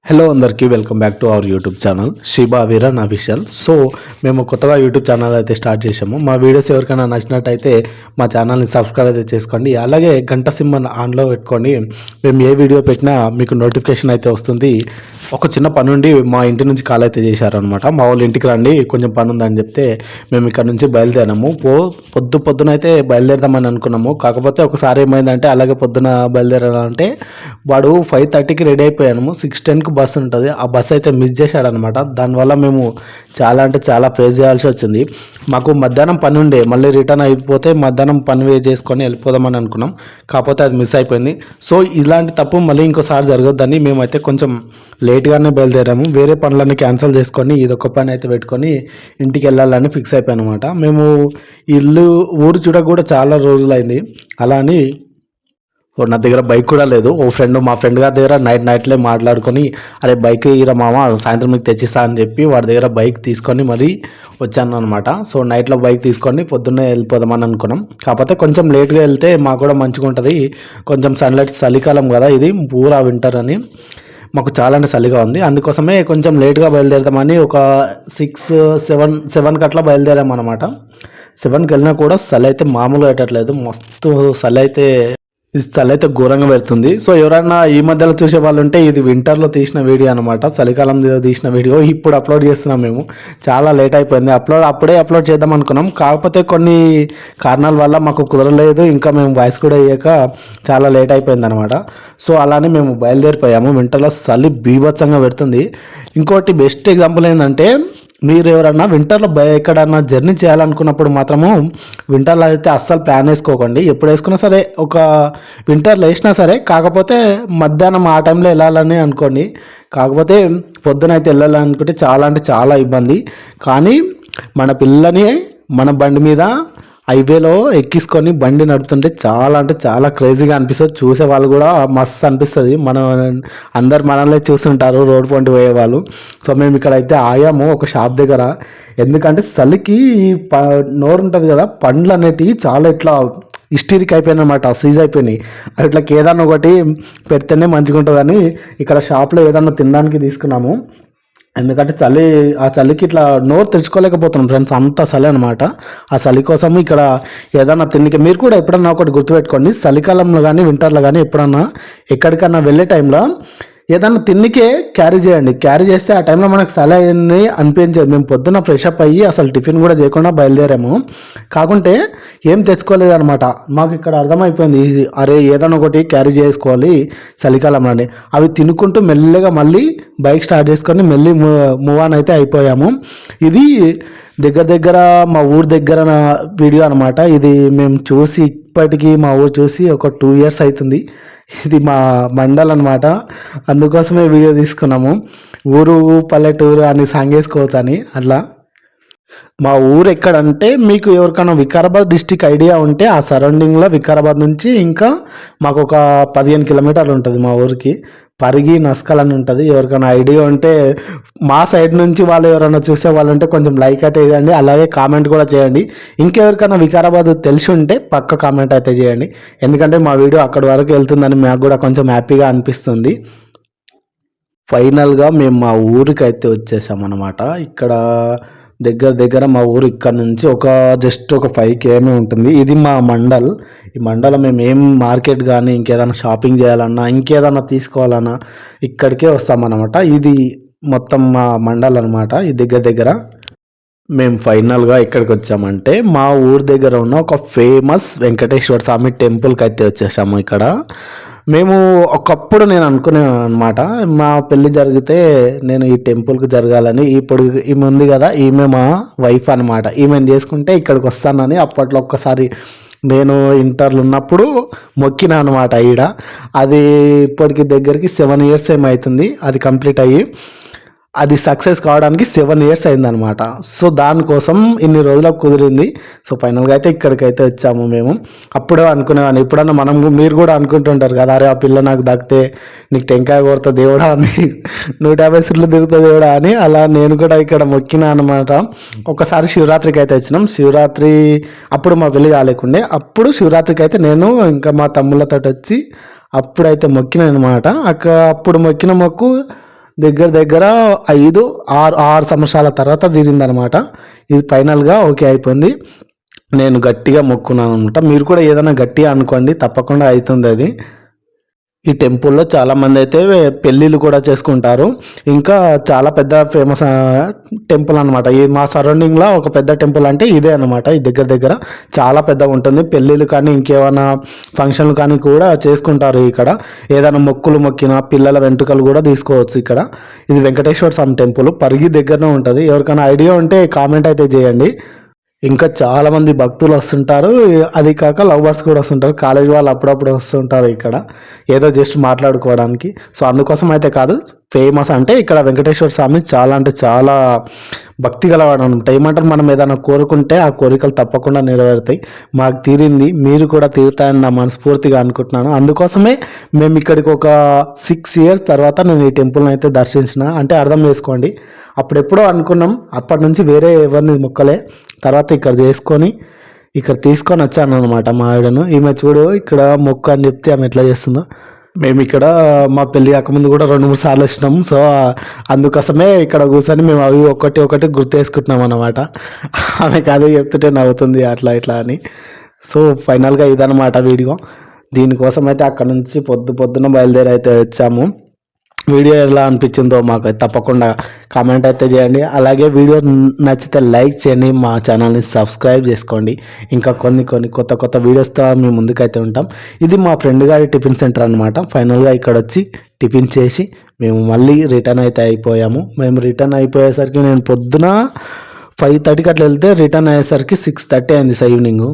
Hello అందరికీ welcome back to our YouTube channel Shiba Veeran official. So మేము కొత్తగా YouTube channel అయితే స్టార్ట్ చేసాము. మా వీడియోస్ ఎవరికైనా నచ్చినట్టయితే మా ఛానల్ని సబ్స్క్రైబ్ అయితే చేసుకోండి. అలాగే గంట సింబల్ ఆన్లో పెట్టుకోండి. మేము ఏ వీడియో పెట్టినా మీకు నోటిఫికేషన్ అయితే వస్తుంది. ఒక చిన్న పని ఉండి మా ఇంటి నుంచి కాల్ అయితే చేశారనమాట. మా వాళ్ళు ఇంటికి రండి కొంచెం పని ఉందని చెప్తే మేము ఇక్కడ నుంచి బయలుదేరాము. పొద్దునైతే బయలుదేరదామని అనుకున్నాము. కాకపోతే ఒకసారి ఏమైందంటే అలాగే పొద్దున బయలుదేరాలంటే వాడు 5:30కి రెడీ అయిపోయాము. 6:10కి బస్సు ఉంటుంది. ఆ బస్సు అయితే మిస్ చేశాడనమాట. దానివల్ల మేము చాలా ఫేస్ చేయాల్సి వచ్చింది. మాకు మధ్యాహ్నం పని ఉండే, మళ్ళీ రిటర్న్ అయిపోతే మధ్యాహ్నం పని చేసుకొని వెళ్ళిపోదామని అనుకున్నాం. కాకపోతే అది మిస్ అయిపోయింది. సో ఇలాంటి తప్పు మళ్ళీ ఇంకోసారి జరగొద్దని మేమైతే కొంచెం లేట్గానే బయలుదేరాము. వేరే పనులన్నీ క్యాన్సిల్ చేసుకొని ఇదొక పని అయితే పెట్టుకొని ఇంటికి వెళ్ళాలని ఫిక్స్ అయిపోయాను అనమాట. మేము ఊరు చూడక కూడా చాలా రోజులైంది. అలా అని నా దగ్గర బైక్ కూడా లేదు. మా ఫ్రెండ్ గారి దగ్గర నైట్లే మాట్లాడుకొని అరే బైక్ ఇరా మామ సాయంత్రం మీకు తెచ్చిస్తా అని చెప్పి వాడి దగ్గర బైక్ తీసుకొని మరీ వచ్చాను అనమాట. సో నైట్లో బైక్ తీసుకొని పొద్దున్నే వెళ్ళిపోదామని అనుకున్నాం. కాకపోతే కొంచెం లేట్గా వెళ్తే మాకు కూడా మంచిగా ఉంటుంది. కొంచెం సన్లైట్ చలికాలం కదా, ఇది పూరా వింటర్ అని మాకు చాలా చలిగా ఉంది. అందుకోసమే కొంచెం లేట్గా బయలుదేరుతామని ఒక 7కి అట్లా బయలుదేరాం అనమాట. 7కి వెళ్ళినా కూడా చలి అయితే మామూలుగా పెట్టట్లేదు. మస్తు చలి అయితే ఘోరంగా పెడుతుంది. సో ఎవరైనా ఈ మధ్యలో చూసే వాళ్ళు ఉంటే ఇది వింటర్లో తీసిన వీడియో అనమాట, చలికాలంలో తీసిన వీడియో. ఇప్పుడు అప్లోడ్ చేస్తున్నాం. మేము చాలా లేట్ అయిపోయింది. అప్పుడే అప్లోడ్ చేద్దాం అనుకున్నాం. కాకపోతే కొన్ని కారణాల వల్ల మాకు కుదరలేదు. ఇంకా మేము వాయిస్ కూడా అయ్యాక చాలా లేట్ అయిపోయింది అనమాట. సో అలానే మేము బయలుదేరిపోయాము. వింటర్లో చలి బీభత్సంగా పెడుతుంది. ఇంకోటి బెస్ట్ ఎగ్జాంపుల్ ఏంటంటే, మీరు ఎవరన్నా వింటర్లో ఎక్కడన్నా జర్నీ చేయాలనుకున్నప్పుడు మాత్రము వింటర్లో అయితే అస్సలు ప్లాన్ వేసుకోకండి. ఎప్పుడు వేసుకున్నా సరే, ఒక వింటర్లో వేసినా సరే, కాకపోతే మధ్యాహ్నం ఆ టైంలో వెళ్ళాలని అనుకోండి. కాకపోతే పొద్దున అయితే వెళ్ళాలనుకుంటే చాలా ఇబ్బంది. కానీ మన పిల్లని మన బండి మీద హైవేలో ఎక్కించుకొని బండి నడుపుతుంటే చాలా క్రేజీగా అనిపిస్తుంది. చూసే వాళ్ళు కూడా మస్తు అనిపిస్తుంది. అందరు మనల్ని చూస్తుంటారు రోడ్ పొంటి పోయే వాళ్ళు. సో మేము ఇక్కడైతే ఆయాము ఒక షాప్ దగ్గర. ఎందుకంటే చలికి నోరు ఉంటుంది కదా, పండ్లు అనేటివి చాలా ఇట్లా హిస్టరిక్ అయిపోయినాయి అనమాట, సీజ్ అయిపోయినాయి. అట్లా ఏదన్నా ఒకటి పెడితేనే మంచిగా ఉంటుందని ఇక్కడ షాప్లో ఏదన్నా తినడానికి తీసుకున్నాము. ఎందుకంటే ఆ చలికి ఇట్లా నోరు తెరుచుకోలేకపోతున్నాం ఫ్రెండ్స్, అంత చలి అనమాట. ఆ చలి కోసం ఇక్కడ ఏదన్నా తిండికి మీరు కూడా ఎప్పుడన్నా ఒకటి గుర్తుపెట్టుకోండి. చలికాలంలో కానీ వింటర్లో కానీ ఎప్పుడన్నా ఎక్కడికన్నా వెళ్ళే టైంలో ఏదన్నా తిన్నికే క్యారీ చేయండి. క్యారీ చేస్తే ఆ టైంలో మనకు చలి అయింది అనిపించదు. మేము పొద్దున్న ఫ్రెష్ అప్ అయ్యి అసలు టిఫిన్ కూడా చేయకుండా బయలుదేరాము. కాకుంటే ఏం తెచ్చుకోలేదన్నమాట. మాకు ఇక్కడ అర్థమైపోయింది, అరే ఏదైనా ఒకటి క్యారీ చేసుకోవాలి చలికాలంలో అని. అవి తినుకుంటూ మెల్లగా మళ్ళీ బైక్ స్టార్ట్ చేసుకొని మళ్ళీ మూవ్ ఆన్ అయితే అయిపోయాము. ఇది దగ్గర మా ఊరు దగ్గర వీడియో అనమాట. ఇది మేము చూసి ఇప్పటికీ మా ఊరు చూసి ఒక 2 years అవుతుంది. ఇది మా మండల్ అనమాట. అందుకోసమే వీడియో తీసుకున్నాము. ఊరు పల్లెటూరు అని సాంగ్ వేసుకోవచ్చు అని. అట్లా మా ఊరు ఎక్కడంటే, మీకు ఎవరికైనా వికారాబాద్ డిస్టిక్ ఐడియా ఉంటే ఆ సరౌండింగ్లో వికారాబాద్ నుంచి ఇంకా మాకు ఒక 15 కిలోమీటర్లు ఉంటుంది మా ఊరికి. పరిగి నస్కల్ అని ఉంటుంది. ఎవరికైనా ఐడియా ఉంటే మా సైడ్ నుంచి వాళ్ళు ఎవరైనా చూసే వాళ్ళు ఉంటే కొంచెం లైక్ అయితే ఇవ్వండి. అలాగే కామెంట్ కూడా చేయండి. ఇంకెవరికైనా వికారాబాద్ తెలిసి ఉంటే పక్క కామెంట్ అయితే చేయండి. ఎందుకంటే మా వీడియో అక్కడి వరకు వెళ్తుందని మాకు కూడా కొంచెం హ్యాపీగా అనిపిస్తుంది. ఫైనల్గా మేము మా ఊరికి అయితే వచ్చేసామన్నమాట. ఇక్కడ దగ్గర మా ఊరు ఇక్కడ నుంచి జస్ట్ ఒక 5 km ఉంటుంది. ఇది మా మండల్. ఈ మండలం మేము ఏం మార్కెట్ కానీ ఇంకేదైనా షాపింగ్ చేయాలన్నా ఇంకేదన్నా తీసుకోవాలన్నా ఇక్కడికే వస్తామన్నమాట. ఇది మొత్తం మా మండల్ అనమాట. ఈ దగ్గర మేము ఫైనల్గా ఎక్కడికి వచ్చామంటే మా ఊరు దగ్గర ఉన్న ఒక ఫేమస్ వెంకటేశ్వర స్వామి టెంపుల్కి అయితే వచ్చేసాము. ఇక్కడ మేము ఒకప్పుడు నేను అనుకున్నాను అనమాట, మా పెళ్ళి జరిగితే నేను ఈ టెంపుల్కి జరగాలని. ఇప్పుడు ఈమె ఉంది కదా, ఈమె మా వైఫ్ అనమాట. ఈమెను చేసుకుంటే ఇక్కడికి వస్తానని అప్పట్లో ఒక్కసారి నేను ఇంటర్లో ఉన్నప్పుడు మొక్కినా అనమాట ఈడ. అది ఇప్పటికి దగ్గరికి 7 years ఏమవుతుంది అది కంప్లీట్ అయ్యి. అది సక్సెస్ కావడానికి 7 years అయిందనమాట. సో దానికోసం ఇన్ని రోజులకు కుదిరింది. సో ఫైనల్గా అయితే ఇక్కడికైతే వచ్చాము మేము. అప్పుడే అనుకునేవాడిని, ఎప్పుడన్నా మీరు కూడా అనుకుంటుంటారు కదా, అరే ఆ పిల్ల నాకు దక్కితే నీకు టెంకాయ కొడతా దేవుడా అని, 150 సిర్లు తిరుగుతా దేవుడా అని. అలా నేను కూడా ఇక్కడ మొక్కినా అనమాట. ఒకసారి శివరాత్రికి అయితే వచ్చినాం. శివరాత్రి అప్పుడు మా పెళ్ళి కాలేకుండే. అప్పుడు శివరాత్రికి అయితే నేను ఇంకా మా తమ్ముళ్ళతో వచ్చి అప్పుడైతే మొక్కినా అనమాట. అప్పుడు మొక్కిన మొక్కు దగ్గర దగ్గర 6 సంవత్సరాల తర్వాత తీరిందనమాట. ఇది ఫైనల్గా ఓకే అయిపోయింది. నేను గట్టిగా మొక్కున్నాను అనమాట. మీరు కూడా ఏదైనా గట్టిగా అనుకోండి, తప్పకుండా అవుతుంది అది. ఈ టెంపుల్లో చాలామంది అయితే పెళ్ళిళ్ళు కూడా చేసుకుంటారు. ఇంకా చాలా పెద్ద ఫేమస్ టెంపుల్ అనమాట. ఈ మా సరౌండింగ్లో ఒక పెద్ద టెంపుల్ అంటే ఇదే అనమాట. ఈ దగ్గర దగ్గర చాలా పెద్దగా ఉంటుంది. పెళ్ళిళ్ళు కానీ ఇంకేమైనా ఫంక్షన్లు కానీ కూడా చేసుకుంటారు ఇక్కడ. ఏదైనా మొక్కులు మొక్కిన పిల్లల వెంట్రుకలు కూడా తీసుకోవచ్చు ఇక్కడ. ఇది వెంకటేశ్వర స్వామి టెంపుల్ పరిగి దగ్గరనే ఉంటుంది. ఎవరికైనా ఐడియా ఉంటే కామెంట్ అయితే చేయండి. ఇంకా చాలామంది భక్తులు వస్తుంటారు. అది కాక లవ్ బర్డ్స్ కూడా వస్తుంటారు. కాలేజ్ వాళ్ళు అప్పుడప్పుడు వస్తుంటారు ఇక్కడ ఏదో జస్ట్ మాట్లాడుకోవడానికి. సో అందుకోసం అయితే కాదు, ఫేమస్ అంటే ఇక్కడ వెంకటేశ్వర స్వామి చాలా అంటే చాలా భక్తి గలవాడు అనమాట. ఏమంటారు, మనం ఏదైనా కోరుకుంటే ఆ కోరికలు తప్పకుండా నెరవేరుతాయి. మాకు తీరింది, మీరు కూడా తీరుతాయని నా మనస్ఫూర్తిగా అనుకుంటున్నాను. అందుకోసమే మేము ఇక్కడికి ఒక 6 years తర్వాత నేను ఈ టెంపుల్ని అయితే దర్శించిన. అంటే అర్థం చేసుకోండి, అప్పుడెప్పుడో అనుకున్నాం, అప్పటి నుంచి వేరే ఎవరిని మొక్కలే. తర్వాత ఇక్కడ చేసుకొని ఇక్కడ తీసుకొని వచ్చాను అనమాట మా ఆవిడను. ఈమె చూడు ఇక్కడ మొక్క అని చెప్తే ఆమె ఎట్లా చేస్తుందో. మేము ఇక్కడ మా పెళ్ళి కాకముందు కూడా 2-3 సార్లు వచ్చినాం. సో అందుకోసమే ఇక్కడ కూర్చొని మేము అవి ఒకటి గుర్తు వేసుకుంటున్నాం అనమాట. ఆమెకు అదే చెప్తుంటే నవ్వుతుంది అట్లా ఇట్లా అని. సో ఫైనల్గా ఇదనమాట వీడియో. దీనికోసం అయితే అక్కడ నుంచి పొద్దున బయలుదేరి అయితే వచ్చాము. వీడియో ఎలా అనిపించిందో మాకు తప్పకుండా కామెంట్ అయితే చేయండి. అలాగే వీడియో నచ్చితే లైక్ చేయండి, మా ఛానల్ని సబ్స్క్రైబ్ చేసుకోండి. ఇంకా కొన్ని కొత్త వీడియోస్తో మేము ముందుకైతే ఉంటాం. ఇది మా ఫ్రెండ్ గారి టిఫిన్ సెంటర్ అనమాట. ఫైనల్గా ఇక్కడ వచ్చి టిఫిన్ చేసి మేము మళ్ళీ రిటర్న్ అయితే అయిపోయాము. మేము రిటర్న్ అయిపోయేసరికి నేను పొద్దున 5:30కి అట్లా వెళ్తే రిటర్న్ అయ్యేసరికి 6:30 అయింది ఈవినింగ్.